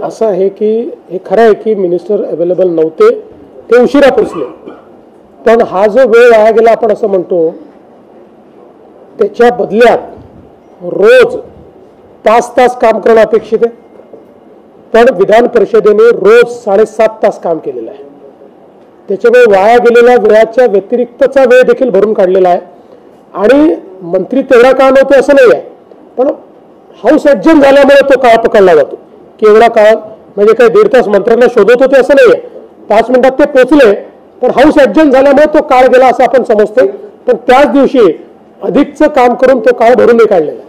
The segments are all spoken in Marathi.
असं आहे की हे खरं आहे की मिनिस्टर अवेलेबल नव्हते, ते उशिरा पोहोचले, पण हा जो वेळ वाया गेला आपण असं म्हणतो, त्याच्या बदल्यात रोज 5 तास काम करणं अपेक्षित आहे, पण विधान परिषदेने रोज 7.5 तास काम केलेलं आहे. त्याच्यामुळे वाया गेलेल्या वेळाच्या व्यतिरिक्तचा वेळ देखील भरून काढलेला आहे. आणि मंत्री तेवढा काळ नव्हते असं नाही आहे, पण हाऊस ॲडजस्ट झाल्यामुळे तो काळ पकडला जातो की एवढा काळ म्हणजे काही 1.5 तास मंत्र्यांना शोधत होते असं नाही आहे, 5 मिनिटात ते पोहोचले, पण हाऊस ॲडजस्ट झाल्यामुळे तो काळ गेला असं आपण समजतो. पण त्याच दिवशी अधिकचं काम करून तो काळ भरून काढलेला.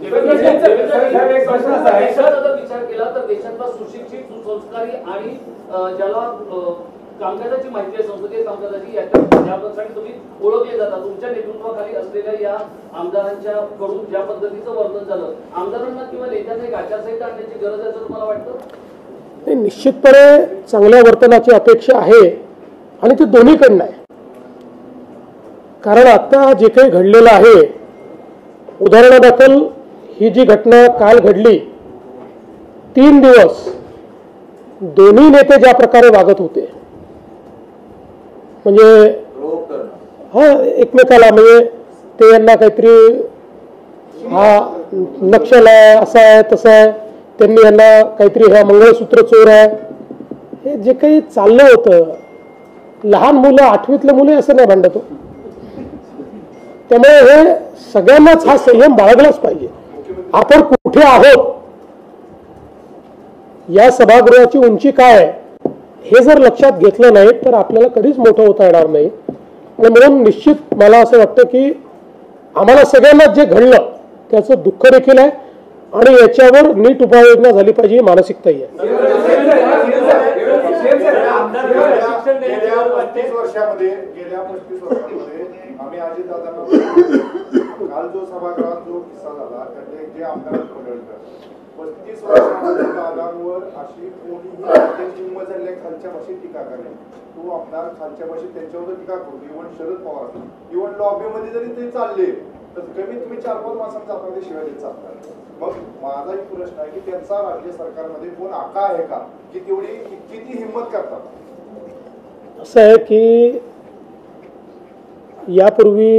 कामकाजाची माहिती आहे, संसदीय कामकाजाची, यासाठी तुम्ही ओळखले जातात. तुमच्या नेतृत्वाखाली असलेल्या या आमदारांच्या कडून ज्या पद्धतीचं वर्तन झालं, आमदारांना किंवा नेत्यांना एक आचारसंहिता आणण्याची गरज आहे असं तुम्हाला वाटतं? निश्चितपणे चांगल्या वर्तनाची अपेक्षा आहे आणि ते दोन्हीकडनं आहे. कारण आता जे काही घडलेलं आहे, उदाहरणादाखल ही जी घटना काल घडली, 3 दिवस दोन्ही नेते ज्या प्रकारे वागत होते, म्हणजे हा एकमेकाला, म्हणजे ते यांना काहीतरी हा नक्षल आहे, असा आहे तसा आहे, त्यांनी यांना काहीतरी हा मंगळसूत्र चोर आहे, हे जे काही चाललं होतं, लहान मुलं 8वीतले मुले असं नाही भांडत. त्यामुळे हे सगळ्यांनाच हा संयम बाळगलाच पाहिजे. आपण कुठे आहोत, या सभागृहाची उंची काय आहे हे जर लक्षात घेतलं नाही तर आपल्याला कधीच मोठं होता येणार नाही. आणि म्हणून निश्चित मला असं वाटतं की आम्हाला सगळ्यांना जे घडलं त्याचं दुःख देखील आहे आणि याच्यावर नीट उपाययोजना झाली पाहिजे ही मानसिकताही आहे. गेल्या 35 वर्षामध्ये आम्ही अजितदादांना काल जो सभागृहात जो किस्सा झाला त्यातले जे आमदार पडळकर 35 वर्षामध्ये दादांवर अशी कोणीही हिंमत झाली खालच्या भाषेत टीका करणे, तो आमदार खालच्या भाषेत त्यांच्यावर टीका करतो. इव्हन शरद पवार इव्हन लॉबीमध्ये जरी ते चालले तर कमीत कमी 4-5 माणसांचा आपण ते शिवाय देत चालतात. मग माझा एक प्रश्न आहे की त्यांचा राज्य सरकारमध्ये कोण आका आहे का की तेवढी किती हिंमत करतात? असं आहे की यापूर्वी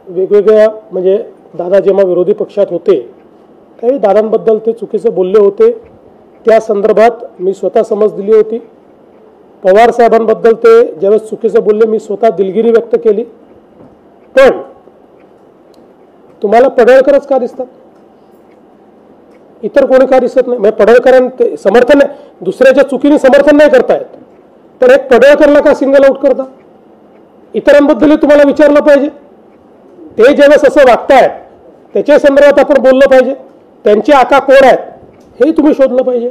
वेगवेगळ्या म्हणजे दादा जेव्हा विरोधी पक्षात होते त्यावेळी दादांबद्दल ते चुकीचं बोलले होते, त्या संदर्भात मी स्वतः समज दिली होती. पवार साहेबांबद्दल ते ज्यावेळेस चुकीचं बोलले मी स्वतः दिलगिरी व्यक्त केली. पण तुम्हाला पडळकरच का दिसतात, इतर कोणी का दिसत नाही? म्हणजे पडळकरांना समर्थन नाही, दुसऱ्याच्या चुकीने समर्थन नाही करतायत, तर एक पडळकरला का सिंगल आउट करता? इतरांबद्दलही तुम्हाला विचारलं पाहिजे. ते ज्यावेळेस असं वागतायत त्याच्या संदर्भात आपण बोललं पाहिजे. त्यांचे आका कोण आहेत हे तुम्ही शोधलं पाहिजे.